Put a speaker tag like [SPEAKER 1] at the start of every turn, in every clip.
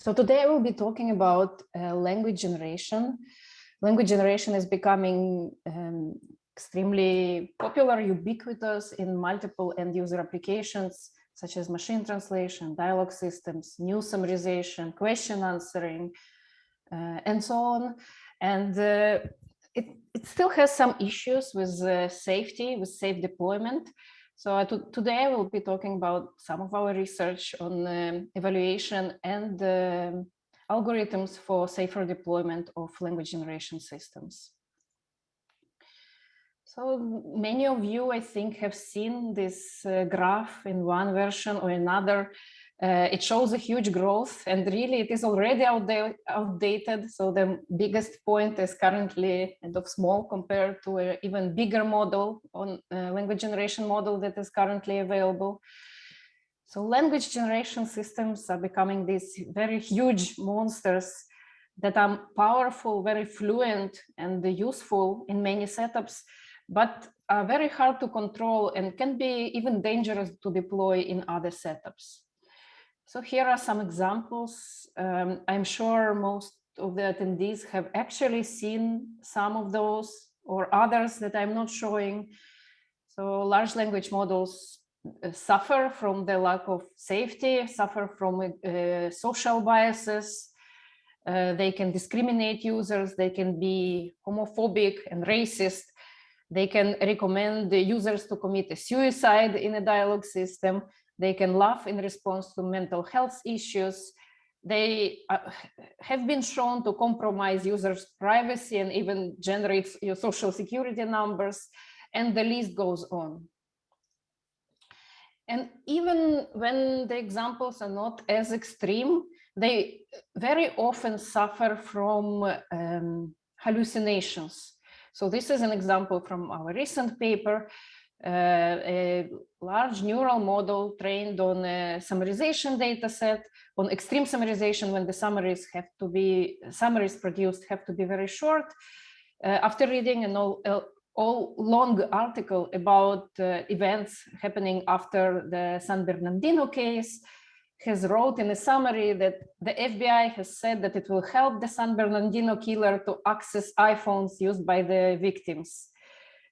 [SPEAKER 1] So today I will be talking about language generation. Language generation is becoming extremely popular, ubiquitous in multiple end user applications, such as machine translation, dialogue systems, news summarization, question answering, and so on. And it still has some issues with safety, with safe deployment. So today I will be talking about some of our research on evaluation and algorithms for safer deployment of language generation systems. So many of you, I think, have seen this graph in one version or another. It shows a huge growth, and really it is already outdated. So the biggest point is currently kind of small compared to an even bigger model on language generation model that is currently available. So language generation systems are becoming these very huge monsters that are powerful, very fluent, and useful in many setups, but are very hard to control and can be even dangerous to deploy in other setups. So here are some examples. I'm sure most of the attendees have actually seen some of those or others that I'm not showing. So large language models suffer from the lack of safety, suffer from social biases. They can discriminate users, they can be homophobic and racist. They can recommend the users to commit a suicide in a dialogue system. They can laugh in response to mental health issues. They have been shown to compromise users' privacy and even generate your social security numbers, and the list goes on. And even when the examples are not as extreme, they very often suffer from hallucinations. So this is an example from our recent paper. A large neural model trained on a summarization data set, on extreme summarization when the summaries produced have to be very short. After reading an all long article about events happening after the San Bernardino case, has wrote in a summary that the FBI has said that it will help the San Bernardino killer to access iPhones used by the victims.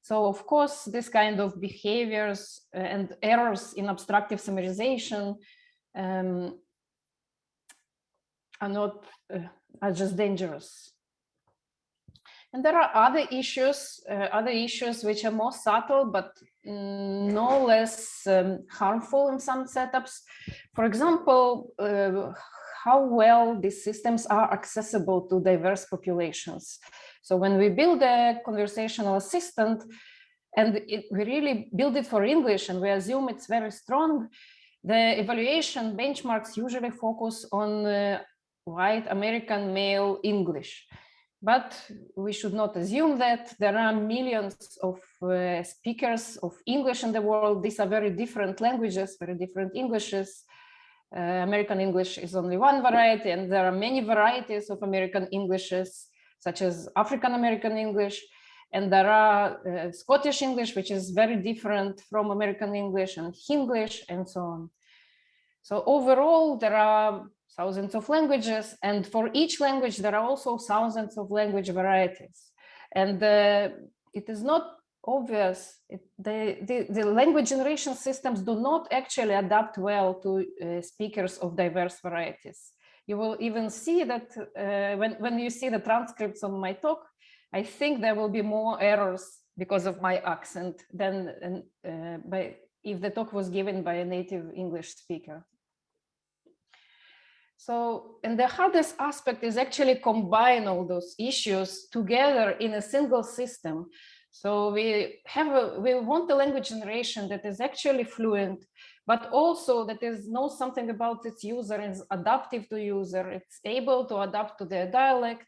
[SPEAKER 1] So of course, this kind of behaviors and errors in obstructive summarization are just dangerous. And there are other issues which are more subtle, but no less harmful in some setups. For example, how well these systems are accessible to diverse populations. So when we build a conversational assistant, and we really build it for English, and we assume it's very strong, the evaluation benchmarks usually focus on white American male English. But we should not assume that. There are millions of speakers of English in the world. These are very different languages, very different Englishes. American English is only one variety, and there are many varieties of American Englishes, such as African American English. And there are Scottish English, which is very different from American English, and Hinglish, and so on. So overall, there are thousands of languages, and for each language, there are also thousands of language varieties. And it is not obvious, the language generation systems do not actually adapt well to speakers of diverse varieties. You will even see that when you see the transcripts of my talk, I think there will be more errors because of my accent than if the talk was given by a native English speaker. So, and the hardest aspect is actually combine all those issues together in a single system. So we want a language generation that is actually fluent, but also that knows something about its user and is adaptive to user. It's able to adapt to their dialect,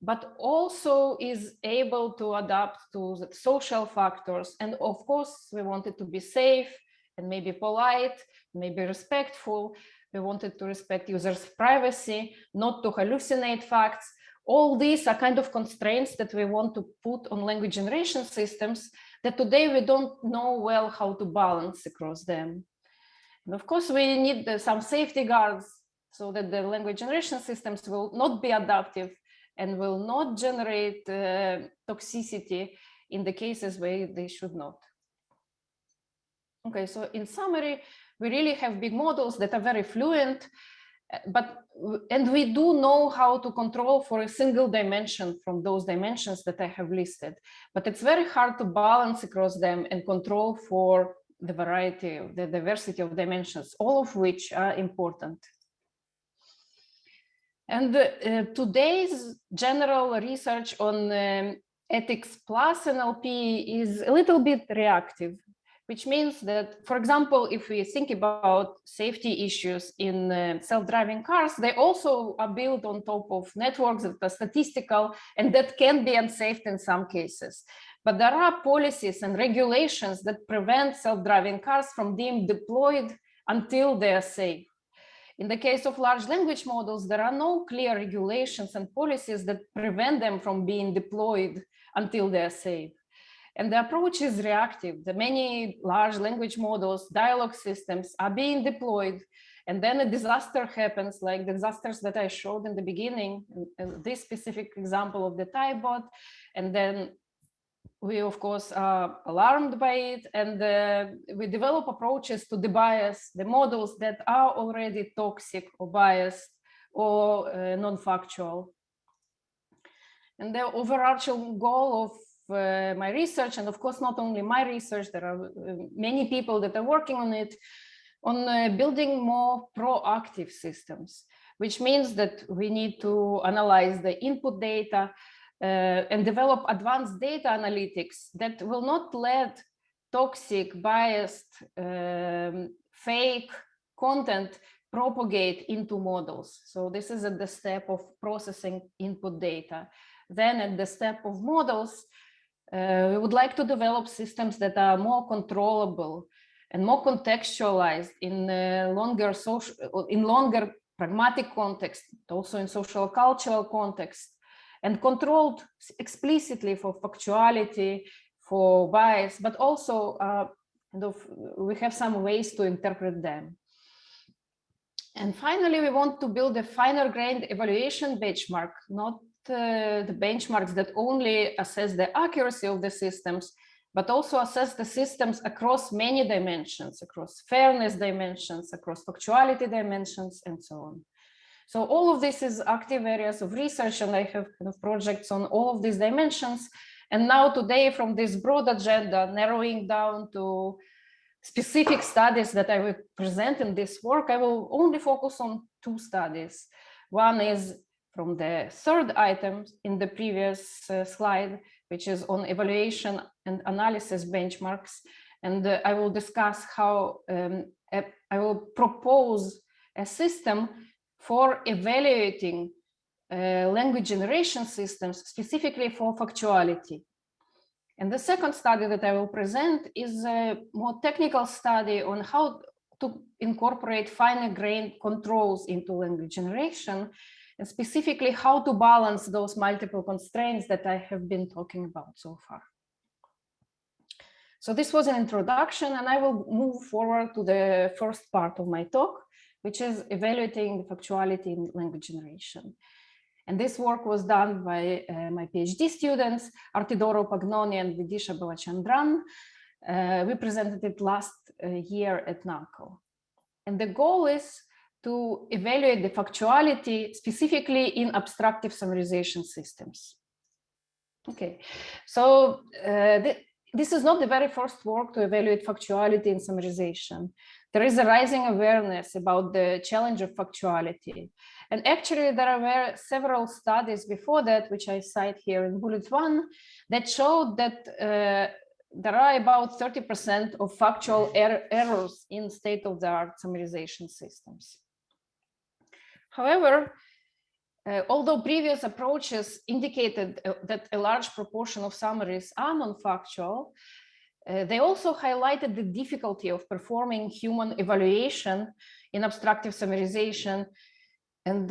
[SPEAKER 1] but also is able to adapt to the social factors. And of course, we want it to be safe and maybe polite, maybe respectful. We wanted to respect users' privacy, not to hallucinate facts. All these are kind of constraints that we want to put on language generation systems that today we don't know well how to balance across them. And of course, we need some safety guards so that the language generation systems will not be adaptive and will not generate toxicity in the cases where they should not. Okay, so in summary, we really have big models that are very fluent, and we do know how to control for a single dimension from those dimensions that I have listed, but it's very hard to balance across them and control for the variety of the diversity of dimensions, all of which are important. And today's general research on ethics plus NLP is a little bit reactive, which means that, for example, if we think about safety issues in self-driving cars, they also are built on top of networks that are statistical and that can be unsafe in some cases. But there are policies and regulations that prevent self-driving cars from being deployed until they are safe. In the case of large language models, there are no clear regulations and policies that prevent them from being deployed until they are safe. And the approach is reactive. The many large language models, dialogue systems are being deployed, and then a disaster happens, like the disasters that I showed in the beginning, this specific example of the Thai bot, and then we, of course, are alarmed by it, and we develop approaches to debias the models that are already toxic or biased or non-factual. And the overarching goal of my research, and of course, not only my research, there are many people that are working on it, on building more proactive systems, which means that we need to analyze the input data and develop advanced data analytics that will not let toxic, biased, fake content propagate into models. So this is at the step of processing input data. Then at the step of models, we would like to develop systems that are more controllable and more contextualized in longer pragmatic context, also in social cultural context, and controlled explicitly for factuality, for bias, but also we have some ways to interpret them. And finally, we want to build a finer-grained evaluation benchmark, not the benchmarks that only assess the accuracy of the systems, but also assess the systems across many dimensions, across fairness dimensions, across factuality dimensions, and so on. So all of this is active areas of research, and I have kind of projects on all of these dimensions. And now today, from this broad agenda, narrowing down to specific studies that I will present in this work, I will only focus on two studies. One is from the third item in the previous slide, which is on evaluation and analysis benchmarks. And I will discuss how I will propose a system for evaluating language generation systems, specifically for factuality. And the second study that I will present is a more technical study on how to incorporate finer-grained controls into language generation, and specifically how to balance those multiple constraints that I have been talking about so far. So this was an introduction, and I will move forward to the first part of my talk, which is evaluating factuality in language generation. And this work was done by my PhD students, Artidoro Pagnoni and Vidisha Balachandran. We presented it last year at NACO. And the goal is to evaluate the factuality specifically in abstractive summarization systems. Okay, so this is not the very first work to evaluate factuality in summarization. There is a rising awareness about the challenge of factuality. And actually, there were several studies before that, which I cite here in bullet 1, that showed that there are about 30% of factual errors in state-of-the-art summarization systems. However, although previous approaches indicated that a large proportion of summaries are non-factual, they also highlighted the difficulty of performing human evaluation in abstractive summarization. And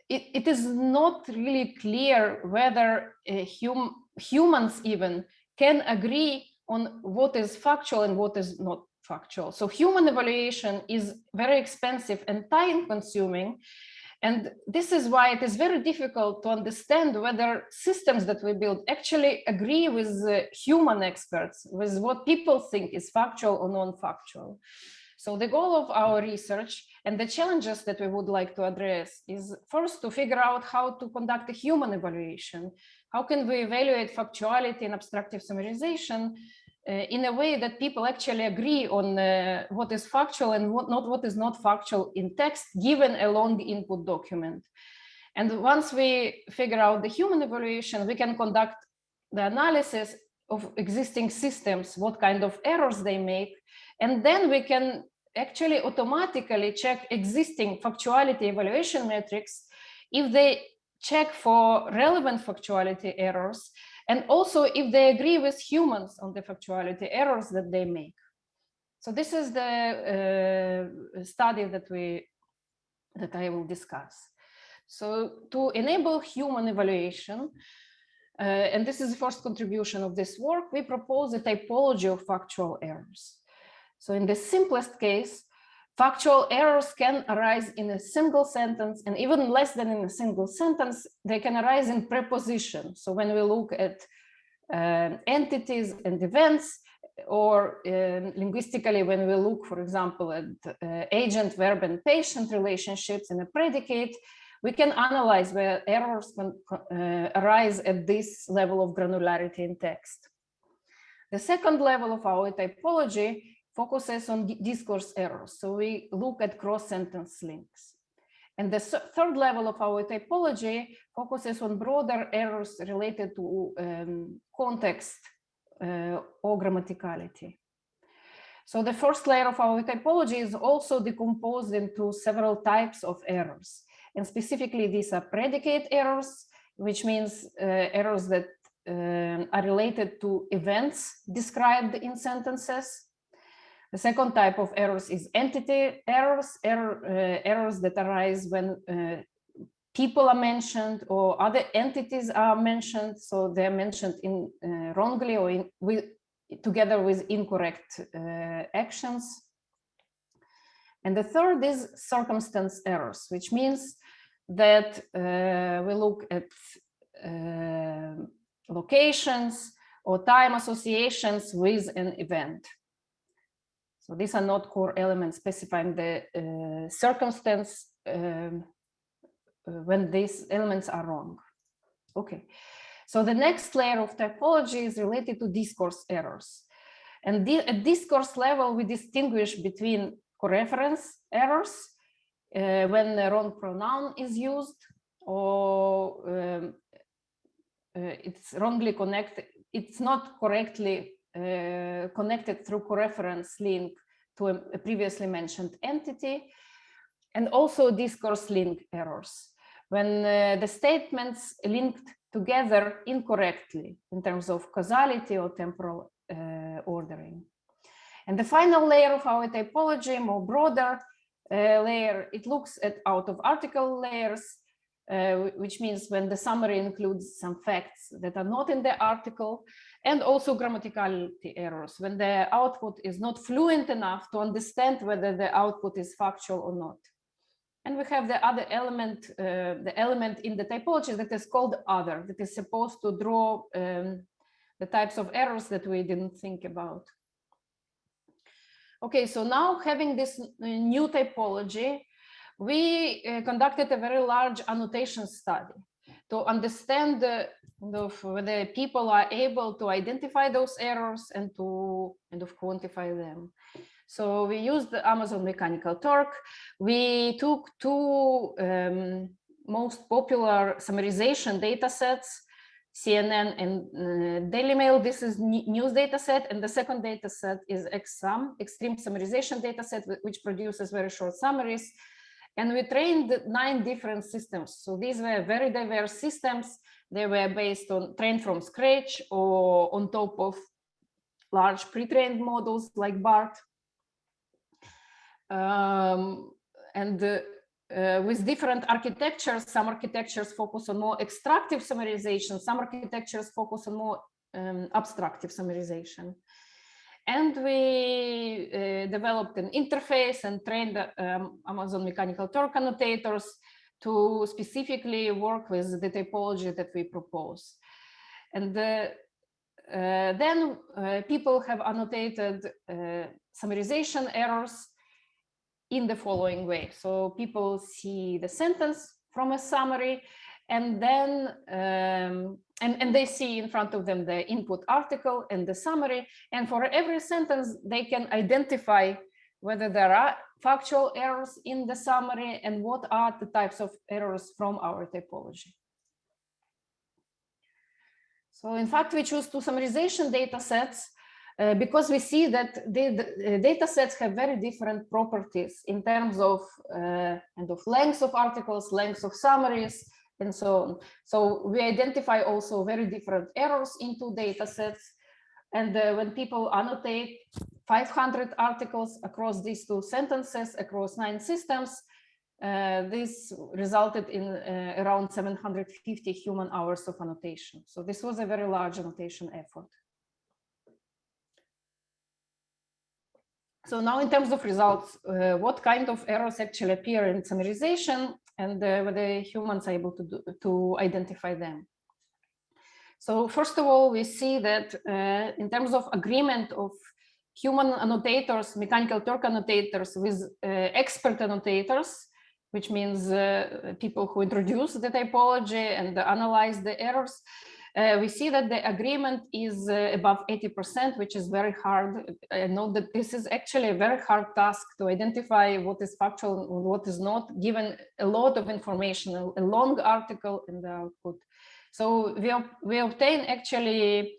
[SPEAKER 1] it is not really clear whether humans even can agree on what is factual and what is not factual. So human evaluation is very expensive and time consuming. And this is why it is very difficult to understand whether systems that we build actually agree with human experts, with what people think is factual or non-factual. So the goal of our research and the challenges that we would like to address is first to figure out how to conduct a human evaluation. How can we evaluate factuality and abstractive summarization in a way that people actually agree on what is factual and what is not factual in text, given a long input document. And once we figure out the human evaluation, we can conduct the analysis of existing systems, what kind of errors they make, and then we can actually automatically check existing factuality evaluation metrics if they check for relevant factuality errors, and also if they agree with humans on the factuality errors that they make. So this is the study that I will discuss. So to enable human evaluation, and this is the first contribution of this work, we propose a typology of factual errors. So in the simplest case, factual errors can arise in a single sentence, and even less than in a single sentence, they can arise in preposition. So when we look at entities and events, or linguistically, when we look, for example, at agent, verb, and patient relationships in a predicate, we can analyze where errors can arise at this level of granularity in text. The second level of our typology focuses on discourse errors. So we look at cross-sentence links. And the third level of our typology focuses on broader errors related to context or grammaticality. So the first layer of our typology is also decomposed into several types of errors. And specifically, these are predicate errors, which means errors that are related to events described in sentences. The second type of errors is entity errors, errors that arise when people are mentioned or other entities are mentioned. So they're mentioned wrongly or together with incorrect actions. And the third is circumstance errors, which means that we look at locations or time associations with an event. So these are not core elements specifying the circumstance when these elements are wrong. Okay, so the next layer of typology is related to discourse errors. And at discourse level, we distinguish between coreference errors, when the wrong pronoun is used, or it's wrongly connected, it's not correctly connected through coreference link to a previously mentioned entity, and also discourse link errors, when the statements linked together incorrectly in terms of causality or temporal ordering. And the final layer of our typology, more broader layer, it looks at out of article layers, which means when the summary includes some facts that are not in the article, and also grammaticality errors, when the output is not fluent enough to understand whether the output is factual or not. And we have the other element, the element in the typology that is called other, that is supposed to draw the types of errors that we didn't think about. Okay, so now having this new typology, we conducted a very large annotation study to understand whether people are able to identify those errors and to quantify them. So we used the Amazon Mechanical Turk. We took two most popular summarization data sets, CNN and Daily Mail. This is news data set, and the second data set is XSUM, Extreme Summarization data set, which produces very short summaries. And we trained 9 different systems. So these were very diverse systems. They were based on trained from scratch or on top of large pre-trained models like BART. With different architectures, some architectures focus on more extractive summarization, some architectures focus on more abstractive summarization. And we developed an interface and trained Amazon Mechanical Turk annotators to specifically work with the typology that we propose. And then people have annotated summarization errors in the following way. So people see the sentence from a summary, and then and they see in front of them the input article and the summary. And for every sentence, they can identify whether there are factual errors in the summary and what are the types of errors from our typology. So in fact, we choose two summarization data sets because we see that the data sets have very different properties in terms of length of articles, length of summaries, and so on. So we identify also very different errors in two data sets. And when people annotate 500 articles across these two sentences, across 9 systems, this resulted in around 750 human hours of annotation. So this was a very large annotation effort. So now in terms of results, what kind of errors actually appear in summarization and whether humans are able to identify them. So first of all, we see that in terms of agreement of human annotators, Mechanical Turk annotators with expert annotators, which means people who introduce the typology and analyze the errors, we see that the agreement is above 80%, which is very hard. I know that this is actually a very hard task to identify what is factual and what is not, given a lot of information, a long article in the output. So we obtain actually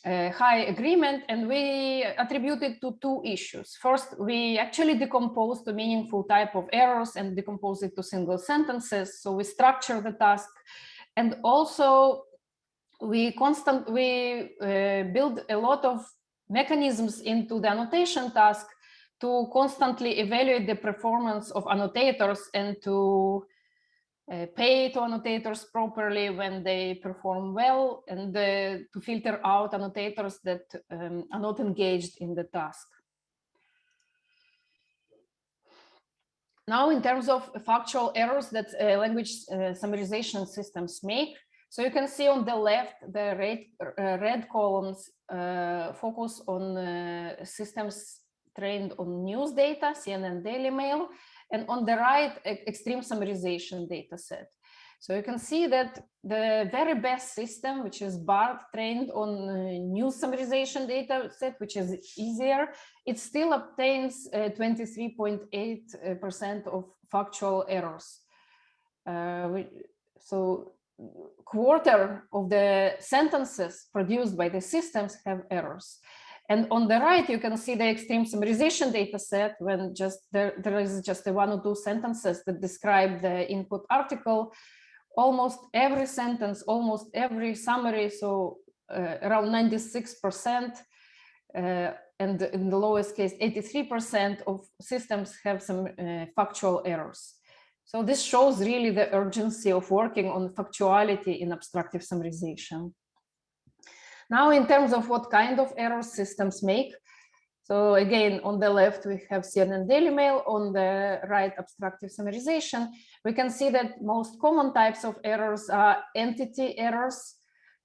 [SPEAKER 1] a high agreement, and we attribute it to two issues. First, we actually decompose the meaningful type of errors and decompose it to single sentences. So we structure the task, and also we build a lot of mechanisms into the annotation task to constantly evaluate the performance of annotators and to pay to annotators properly when they perform well, and to filter out annotators that are not engaged in the task. Now, in terms of factual errors that language summarization systems make, so you can see on the left, the red columns focus on systems trained on news data, CNN Daily Mail, and on the right, extreme summarization data set. So you can see that the very best system, which is BART, trained on news summarization data set, which is easier, it still obtains 23.8% of factual errors. So quarter of the sentences produced by the systems have errors. And on the right, you can see the extreme summarization data set when there is just one or two sentences that describe the input article. Almost every sentence, almost every summary, so around 96%, and in the lowest case, 83% of systems have some factual errors. So this shows really the urgency of working on factuality in abstractive summarization. Now, in terms of what kind of errors systems make, so again, on the left, we have CNN Daily Mail, on the right, abstractive summarization. We can see that most common types of errors are entity errors,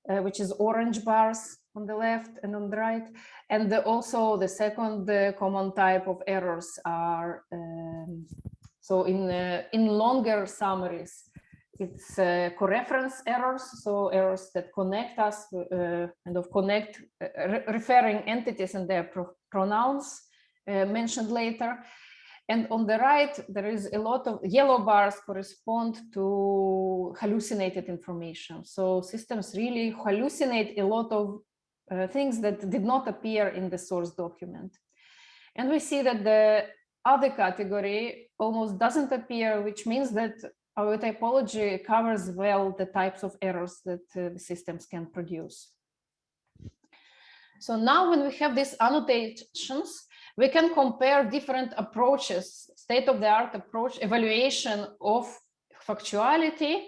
[SPEAKER 1] which is orange bars on the left and on the right. And also the second common type of errors are, so in longer summaries, it's coreference errors, so errors that connect us referring entities and their pronouns mentioned later. And on the right, there is a lot of yellow bars correspond to hallucinated information. So systems really hallucinate a lot of things that did not appear in the source document. And we see that the other category almost doesn't appear, which means that our typology covers well the types of errors that the systems can produce. So now when we have these annotations, we can compare different approaches, state-of-the-art approach, evaluation of factuality,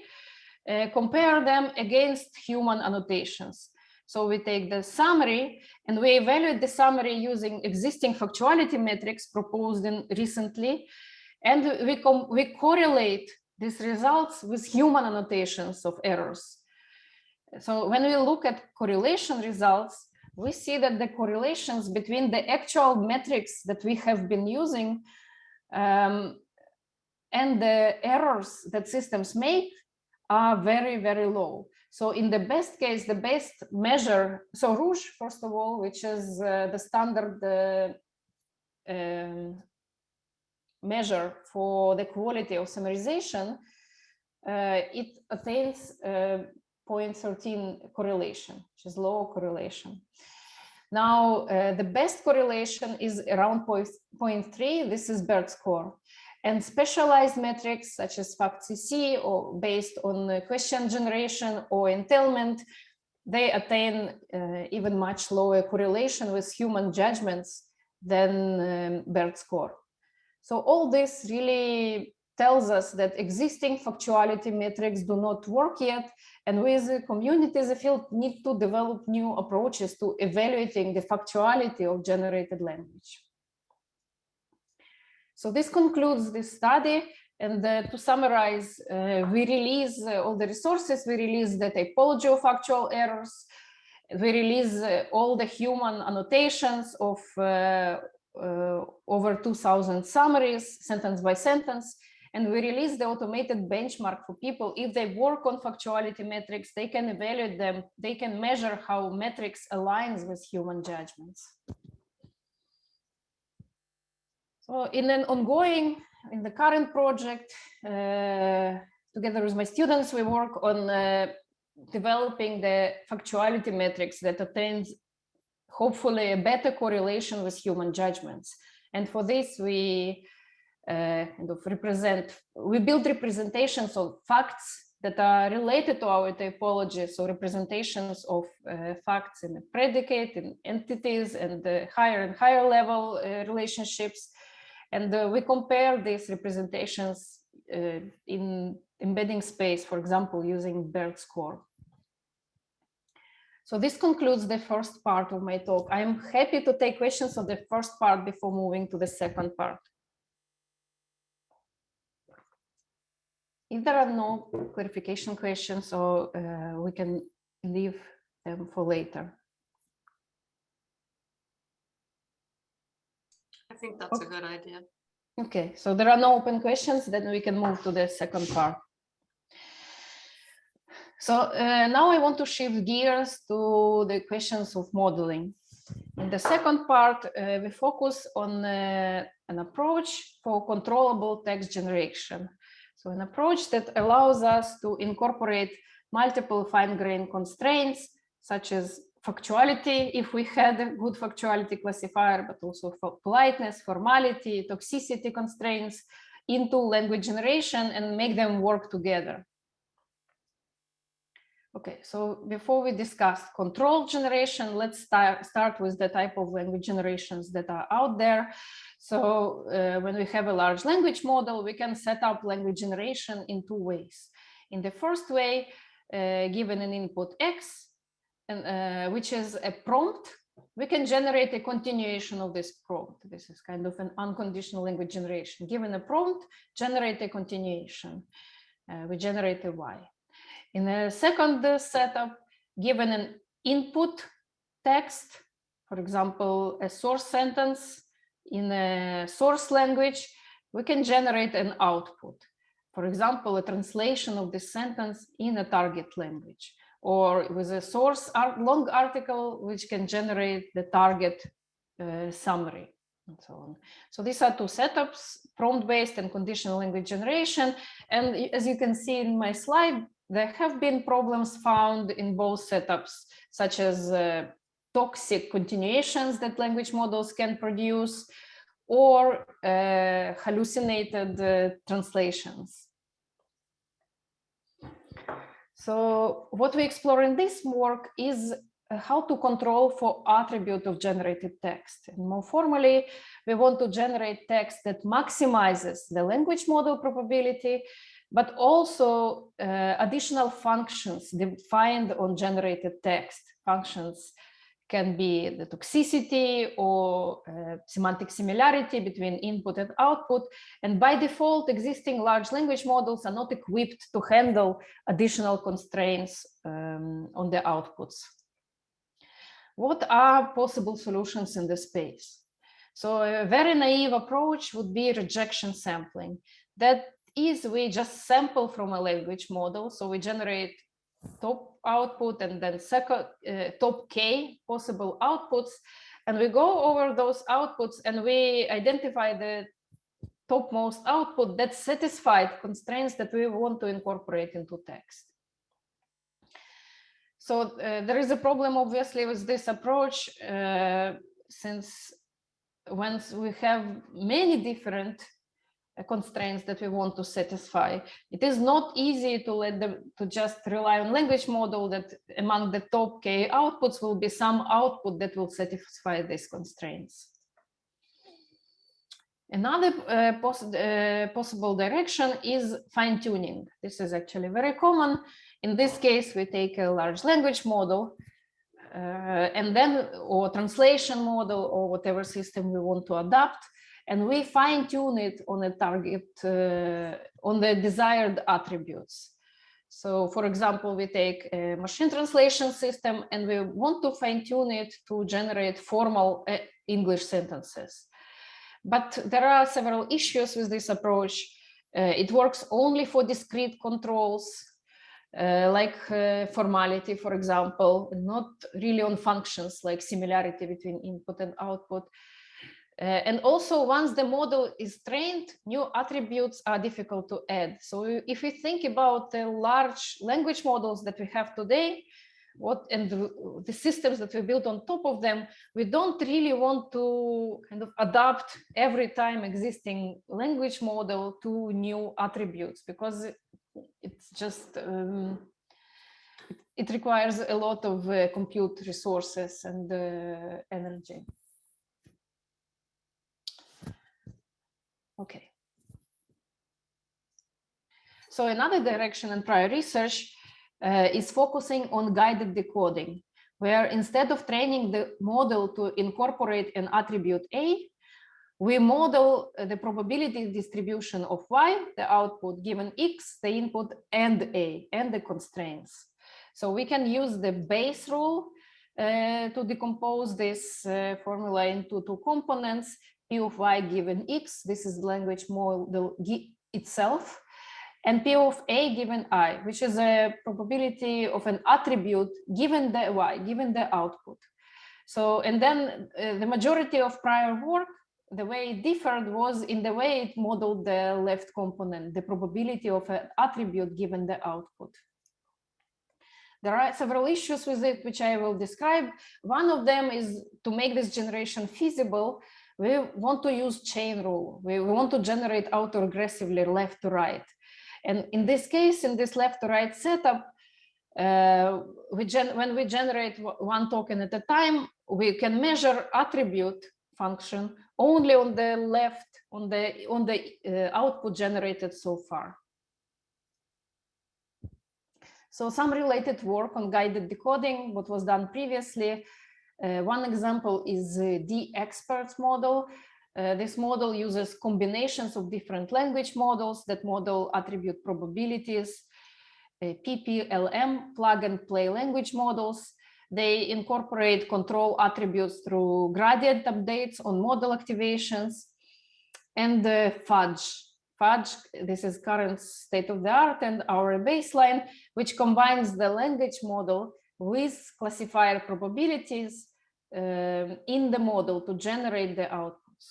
[SPEAKER 1] compare them against human annotations. So we take the summary and we evaluate the summary using existing factuality metrics proposed recently. And we correlate these results with human annotations of errors. So when we look at correlation results, we see that the correlations between the actual metrics that we have been using and the errors that systems make are very, very low. So in the best case, the best measure, so Rouge, first of all, which is the standard measure for the quality of summarization, it attains 0.13 correlation, which is low correlation. Now, the best correlation is around 0.3. This is BERT score. And specialized metrics such as FACT-CC or based on question generation or entailment, they attain even much lower correlation with human judgments than BERT score. So all this really tells us that existing factuality metrics do not work yet, and we as a community, as a field, need to develop new approaches to evaluating the factuality of generated language. So this concludes this study, and to summarize, we release all the resources. We release the typology of factual errors. We release all the human annotations of over 2,000 summaries, sentence by sentence. And we release the automated benchmark for people. If they work on factuality metrics, they can evaluate them. They can measure how metrics aligns with human judgments. So in the current project, together with my students, we work on developing the factuality metrics that attains hopefully a better correlation with human judgments. And for this, we build representations of facts that are related to our typology, so representations of facts in the predicate, in entities, and the higher and higher level relationships. And we compare these representations in embedding space, for example, using BERT score. So this concludes the first part of my talk. I'm happy to take questions on the first part before moving to the second part. If there are no clarification questions, so we can leave them for later.
[SPEAKER 2] I think that's a good idea.
[SPEAKER 1] Okay, so there are no open questions, then we can move to the second part. So now I want to shift gears to the questions of modeling. In the second part, we focus on an approach for controllable text generation. So an approach that allows us to incorporate multiple fine-grained constraints, such as factuality, if we had a good factuality classifier, but also for politeness, formality, toxicity constraints into language generation and make them work together. Okay, so before we discuss controlled generation, let's start with the type of language generations that are out there. So when we have a large language model, we can set up language generation in two ways. In the first way, given an input X, which is a prompt, we can generate a continuation of this prompt. This is kind of an unconditional language generation. Given a prompt, generate a continuation. We generate a Y. In a second setup, given an input text, for example, a source sentence in a source language, we can generate an output. For example, a translation of this sentence in a target language, or with a source long article, which can generate the target summary, and so on. So these are two setups, prompt-based and conditional language generation. And as you can see in my slide, there have been problems found in both setups, such as toxic continuations that language models can produce, or hallucinated translations. So what we explore in this work is how to control for attribute of generated text. And more formally, we want to generate text that maximizes the language model probability, but also additional functions defined on generated text. Functions can be the toxicity or semantic similarity between input and output. And by default, existing large language models are not equipped to handle additional constraints on the outputs. What are possible solutions in this space? So a very naive approach would be rejection sampling. That is, we just sample from a language model. So we generate top output and then second top k possible outputs, and we go over those outputs and we identify the topmost output that satisfied constraints that we want to incorporate into text. So there is a problem obviously with this approach, since once we have many different constraints that we want to satisfy, it is not easy to let them to just rely on language model that among the top k outputs will be some output that will satisfy these constraints. Another possible direction is fine-tuning. This is actually very common. In this case, we take a large language model and then, or translation model, or whatever system we want to adapt, and we fine-tune it on a target, on the desired attributes. So, for example, we take a machine translation system and we want to fine-tune it to generate formal English sentences. But there are several issues with this approach. It works only for discrete controls, like formality, for example, not really on functions like similarity between input and output. And also, once the model is trained, new attributes are difficult to add. So if we think about the large language models that we have today, the systems that we build on top of them, we don't really want to kind of adapt every time existing language model to new attributes, because it's just, it requires a lot of compute resources and energy. Okay. So another direction in prior research is focusing on guided decoding, where instead of training the model to incorporate an attribute A, we model the probability distribution of Y, the output, given X, the input, and A, and the constraints. So we can use the Bayes rule to decompose this formula into two components. P of Y given X, this is the language model itself, and P of A given I, which is a probability of an attribute given the Y, given the output. So, and then the majority of prior work, the way it differed was in the way it modeled the left component, the probability of an attribute given the output. There are several issues with it, which I will describe. One of them is to make this generation feasible, we want to use chain rule. We want to generate autoregressively left to right. And in this case, in this left to right setup, when we generate one token at a time, we can measure attribute function only on the left, on the output generated so far. So some related work on guided decoding, what was done previously. One example is the expert model. This model uses combinations of different language models that model attribute probabilities, PPLM, plug and play language models. They incorporate control attributes through gradient updates on model activations, and fudge. Fudge, this is current state of the art and our baseline, which combines the language model with classifier probabilities in the model to generate the outputs.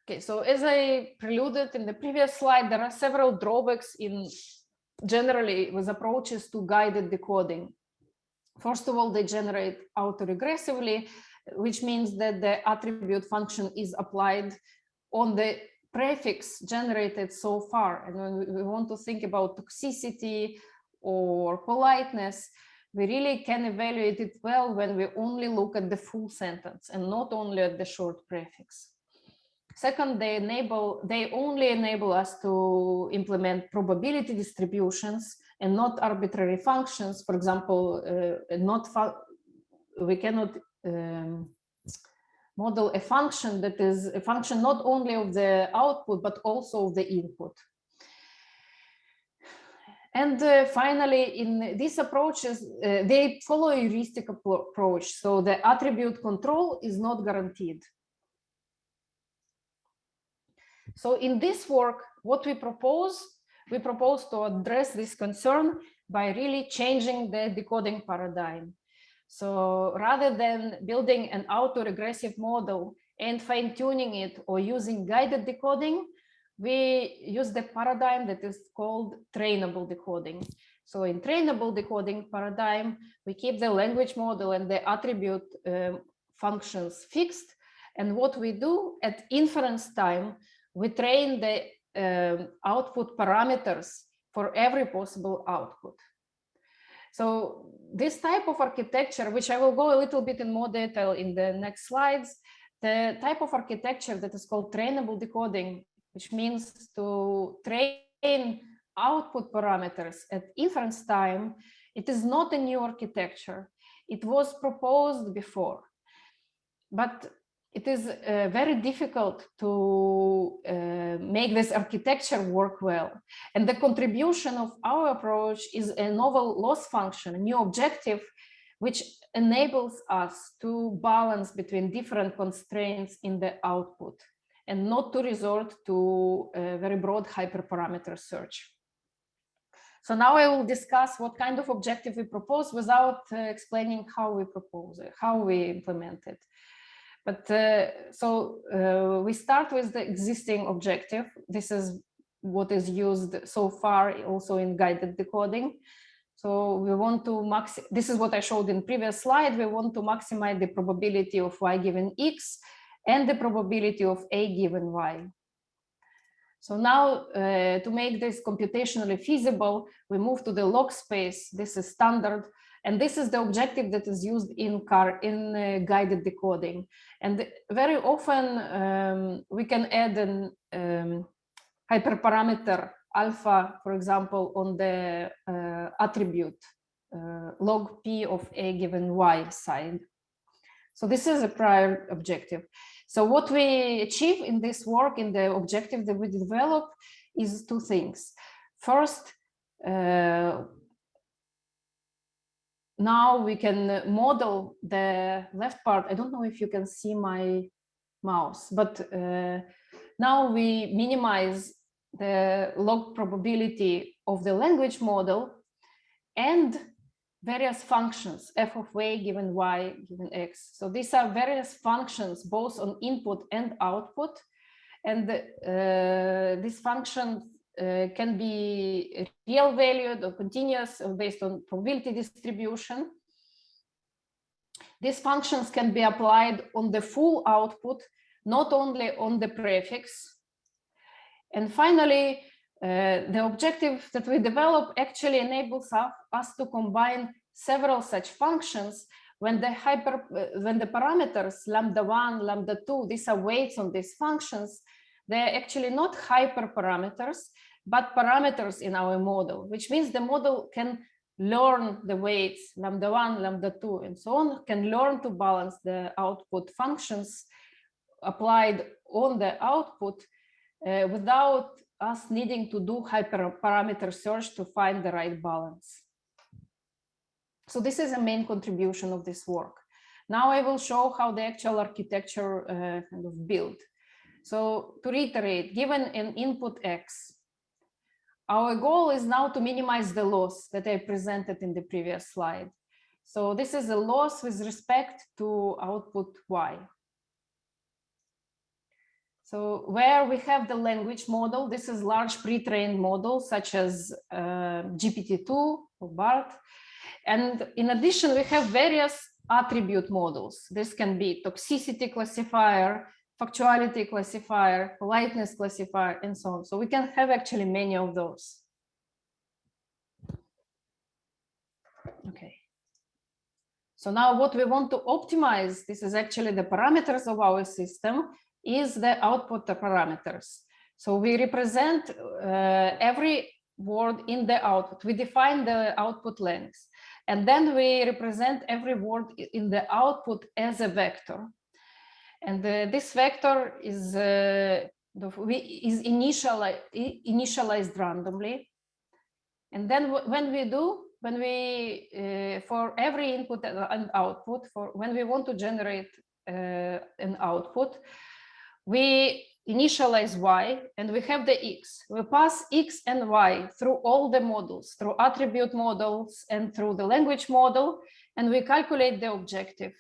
[SPEAKER 1] Okay, so as I preluded in the previous slide, there are several drawbacks in generally with approaches to guided decoding. First of all, they generate autoregressively, which means that the attribute function is applied on the prefix generated so far. And when we want to think about toxicity or politeness, we really can evaluate it well when we only look at the full sentence and not only at the short prefix. Second, they only enable us to implement probability distributions and not arbitrary functions. For example, we cannot model a function that is a function not only of the output, but also of the input. And finally, in these approaches, they follow a heuristic approach. So the attribute control is not guaranteed. So in this work, what we propose to address this concern by really changing the decoding paradigm. So rather than building an autoregressive model and fine-tuning it or using guided decoding, we use the paradigm that is called trainable decoding. So in trainable decoding paradigm, we keep the language model and the attribute functions fixed. And what we do at inference time, we train the output parameters for every possible output. So this type of architecture, which I will go a little bit in more detail in the next slides, the type of architecture that is called trainable decoding, which means to train output parameters at inference time, it is not a new architecture. It was proposed before, but it is very difficult to make this architecture work well. And the contribution of our approach is a novel loss function, a new objective, which enables us to balance between different constraints in the output and not to resort to a very broad hyperparameter search. So now I will discuss what kind of objective we propose without explaining how we propose it, how we implement it. But we start with the existing objective. This is what is used so far also in guided decoding. So we want to this is what I showed in previous slide. We want to maximize the probability of y given x and the probability of a given y. So now to make this computationally feasible, we move to the log space. This is standard. And this is the objective that is used in guided decoding. And very often we can add an hyperparameter alpha, for example, on the attribute log p of a given y side. So this is a prior objective. So what we achieve in this work, in the objective that we develop, is two things. First, now we can model the left part. I don't know if you can see my mouse, but now we minimize the log probability of the language model and various functions, f of a given y given x. So these are various functions both on input and output. And these functions can be real valued or continuous or based on probability distribution. These functions can be applied on the full output, not only on the prefix. And finally, the objective that we develop actually enables us to combine several such functions when the parameters lambda1, lambda2, these are weights on these functions. They're actually not hyperparameters, but parameters in our model, which means the model can learn the weights lambda1, lambda2, and so on, can learn to balance the output functions applied on the output without us needing to do hyperparameter search to find the right balance. So this is a main contribution of this work. Now I will show how the actual architecture kind of built. So to reiterate, given an input x, our goal is now to minimize the loss that I presented in the previous slide. So this is a loss with respect to output y. So where we have the language model, this is large pre-trained models such as GPT-2 or BART. And in addition, we have various attribute models. This can be toxicity classifier, factuality classifier, politeness classifier, and so on. So we can have actually many of those. Okay. So now what we want to optimize, this is actually the parameters of our system. is the output parameters. So we represent every word in the output. We define the output length, and then we represent every word in the output as a vector. And this vector is initialized randomly. And then when we for every input and output, when we want to generate an output, we initialize y and we have the x. We pass x and y through all the models, through attribute models and through the language model, and we calculate the objective.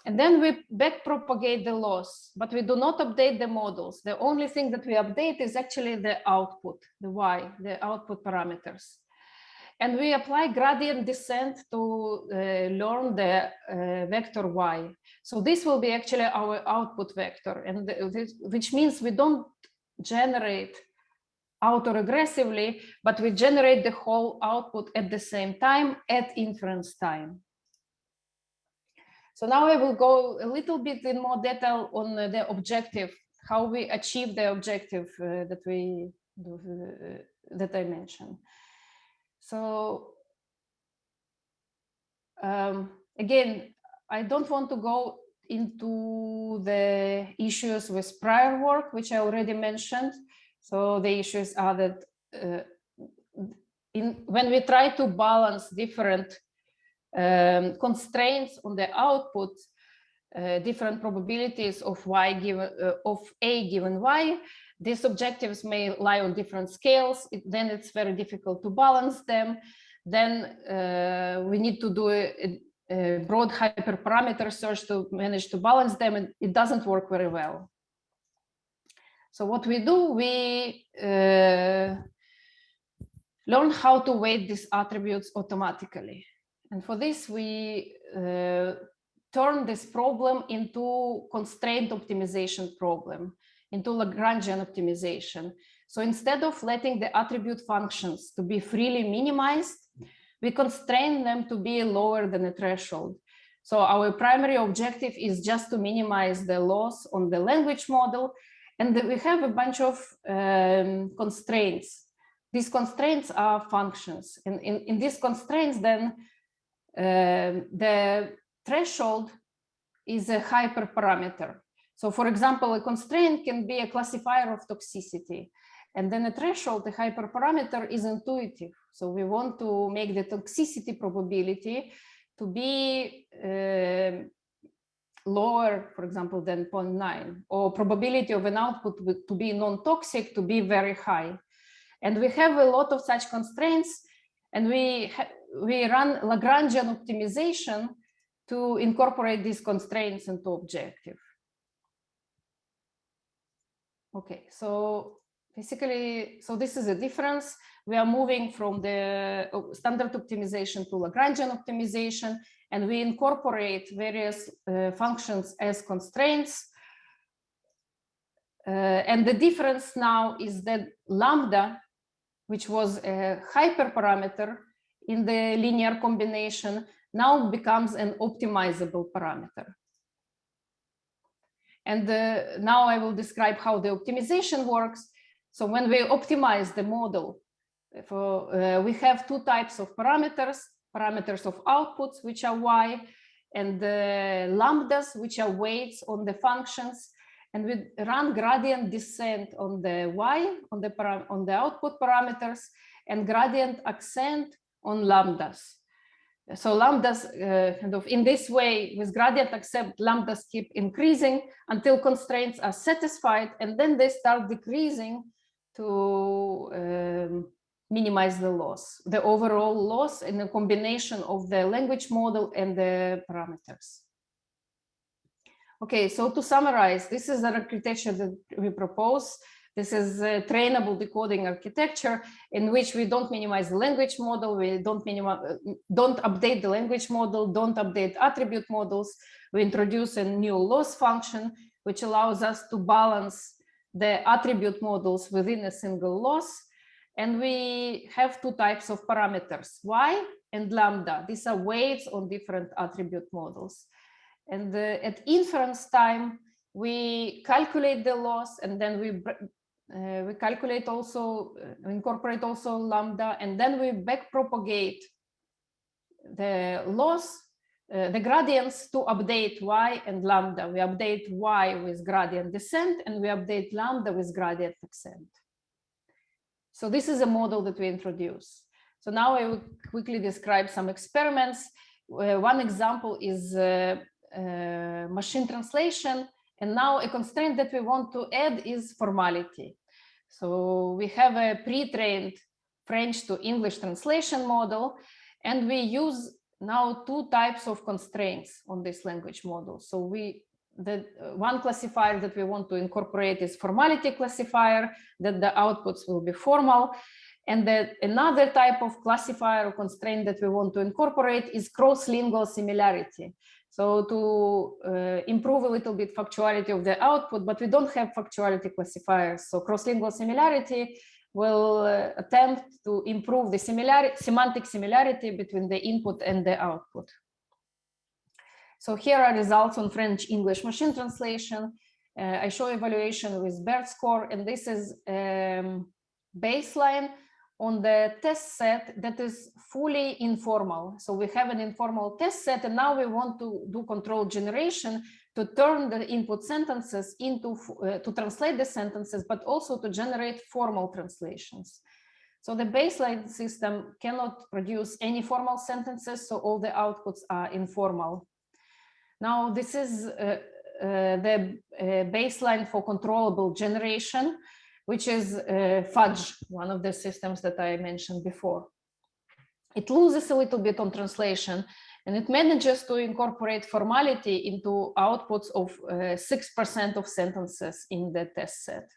[SPEAKER 1] And then we backpropagate the loss, but we do not update the models. The only thing that we update is actually the output, the y, the output parameters. And we apply gradient descent to learn the vector y. So this will be actually our output vector, and which means we don't generate autoregressively, but we generate the whole output at the same time at inference time. So now I will go a little bit in more detail on the objective, how we achieve the objective that I mentioned. So again, I don't want to go into the issues with prior work, which I already mentioned. So the issues are that when we try to balance different constraints on the output, different probabilities of y given of a given y, these objectives may lie on different scales. Then it's very difficult to balance them. Then we need to do a broad hyperparameter search to manage to balance them, and it doesn't work very well. So what we do, we learn how to weight these attributes automatically. And for this, we turn this problem into constraint optimization problem, into Lagrangian optimization. So instead of letting the attribute functions to be freely minimized, we constrain them to be lower than a threshold. So our primary objective is just to minimize the loss on the language model. And we have a bunch of constraints. These constraints are functions. And in these constraints, then the threshold is a hyperparameter. So for example, a constraint can be a classifier of toxicity. And then a threshold, the hyperparameter, is intuitive. So we want to make the toxicity probability to be lower, for example, than 0.9, or probability of an output to be non-toxic to be very high. And we have a lot of such constraints, and we run Lagrangian optimization to incorporate these constraints into objective. Okay, so basically, so this is a difference. We are moving from the standard optimization to Lagrangian optimization, and we incorporate various functions as constraints. And the difference now is that lambda, which was a hyperparameter in the linear combination, now becomes an optimizable parameter. And now I will describe how the optimization works. So when we optimize the model, we have two types of parameters, parameters of outputs, which are y, and lambdas, which are weights on the functions. And we run gradient descent on the y, on the output parameters, and gradient ascent on lambdas. So lambdas, kind of in this way, with gradient ascent, lambdas keep increasing until constraints are satisfied, and then they start decreasing to minimize the loss, the overall loss in a combination of the language model and the parameters. Okay, so to summarize, this is the architecture that we propose. This is a trainable decoding architecture in which we don't minimize the language model, we don't update the language model, don't update attribute models. We introduce a new loss function, which allows us to balance the attribute models within a single loss. And we have two types of parameters, y and lambda. These are weights on different attribute models. And at inference time, we calculate the loss, and then we calculate also, incorporate also lambda, and then we backpropagate the loss, the gradients to update y and lambda. We update y with gradient descent, and we update lambda with gradient ascent. So this is a model that we introduce. So now I will quickly describe some experiments. One example is machine translation. And now a constraint that we want to add is formality. So we have a pre-trained French to English translation model, and we use now two types of constraints on this language model. So the one classifier that we want to incorporate is formality classifier, that the outputs will be formal. And another type of classifier or constraint that we want to incorporate is cross-lingual similarity. So to improve a little bit factuality of the output, but we don't have factuality classifiers. So cross-lingual similarity will attempt to improve the semantic similarity between the input and the output. So here are results on French-English machine translation. I show evaluation with BERT score, and this is baseline on the test set that is fully informal. So we have an informal test set, and now we want to do control generation to turn the input sentences into, to translate the sentences, but also to generate formal translations. So the baseline system cannot produce any formal sentences, so all the outputs are informal. Now this is the baseline for controllable generation, which is fudge, one of the systems that I mentioned before. It loses a little bit on translation, and it manages to incorporate formality into outputs of 6% of sentences in the test set.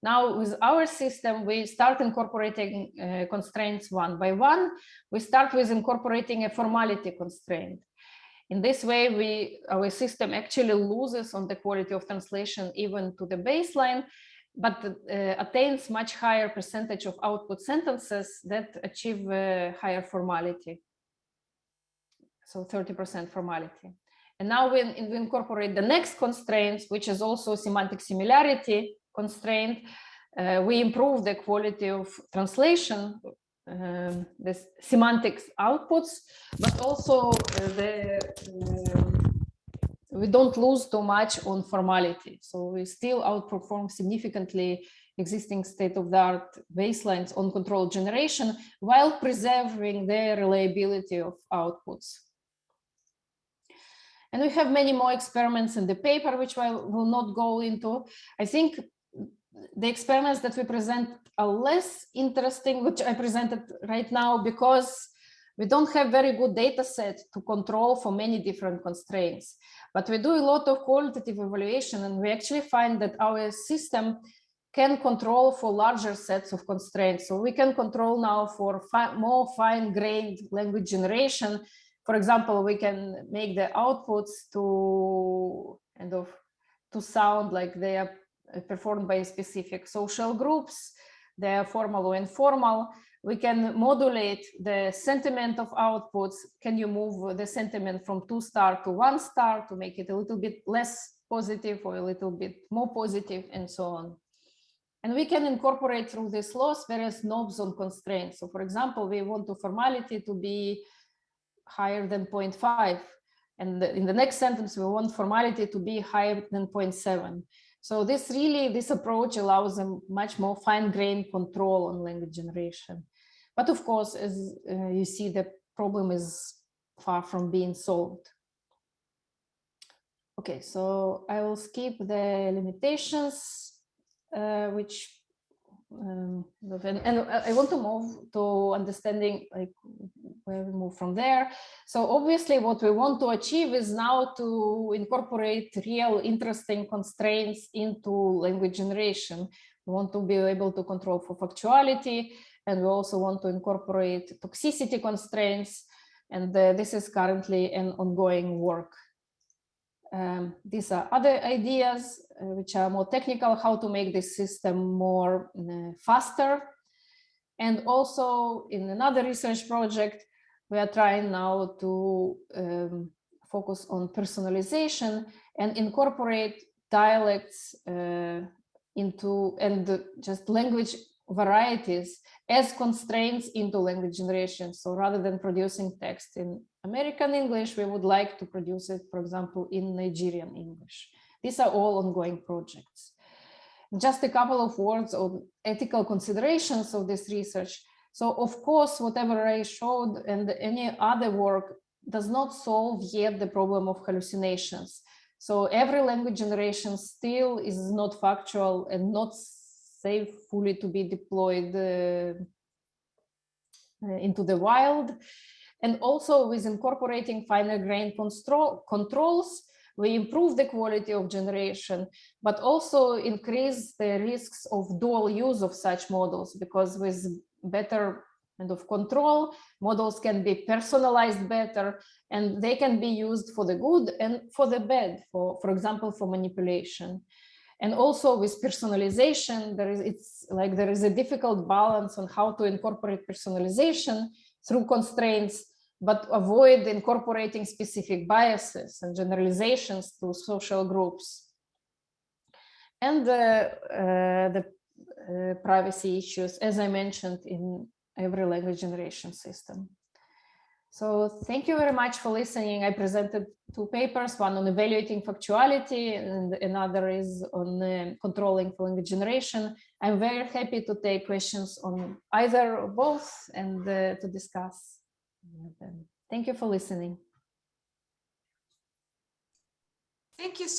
[SPEAKER 1] Now, with our system, we start incorporating constraints one by one. We start with incorporating a formality constraint. In this way, our system actually loses on the quality of translation even to the baseline, but attains much higher percentage of output sentences that achieve higher formality. So 30% formality. And now we incorporate the next constraints, which is also semantic similarity constraint. We improve the quality of translation, the semantics outputs, but also we don't lose too much on formality. So we still outperform significantly existing state-of-the-art baselines on control generation while preserving the reliability of outputs. And we have many more experiments in the paper, which I will not go into. I think the experiments that we present are less interesting, which I presented right now, because we don't have very good data set to control for many different constraints. But we do a lot of qualitative evaluation, and we actually find that our system can control for larger sets of constraints. So we can control now for more fine-grained language generation. For example, we can make the outputs to sound like they are performed by specific social groups. They are formal or informal. We can modulate the sentiment of outputs. Can you move the sentiment from 2 star to 1 star to make it a little bit less positive or a little bit more positive, and so on. And we can incorporate through this loss various knobs on constraints. So for example, we want the formality to be higher than 0.5. And in the next sentence, we want formality to be higher than 0.7. So this approach allows a much more fine-grained control on language generation. But of course, as you see, the problem is far from being solved. Okay, so I will skip the limitations, and I want to move to understanding like where we move from there. So obviously what we want to achieve is now to incorporate real interesting constraints into language generation. We want to be able to control for factuality, and we also want to incorporate toxicity constraints. And this is currently an ongoing work. These are other ideas which are more technical, how to make this system more faster. And also in another research project, we are trying now to focus on personalization and incorporate dialects into and just language varieties as constraints into language generation. So rather than producing text in American English, we would like to produce it, for example, in Nigerian English. These are all ongoing projects. Just a couple of words on ethical considerations of this research. So of course, whatever I showed and any other work does not solve yet the problem of hallucinations. So every language generation still is not factual and not safe fully to be deployed into the wild. And also with incorporating finer grained controls, we improve the quality of generation, but also increase the risks of dual use of such models, because with better kind of control, models can be personalized better, and they can be used for the good and for the bad, for example, for manipulation. And also with personalization, there is a difficult balance on how to incorporate personalization through constraints, but avoid incorporating specific biases and generalizations to social groups. And the privacy issues, as I mentioned, in every language generation system. So thank you very much for listening. I presented 2 papers, one on evaluating factuality and another is on controlling for language generation. I'm very happy to take questions on either or both and to discuss. Thank you for listening.
[SPEAKER 2] Thank you so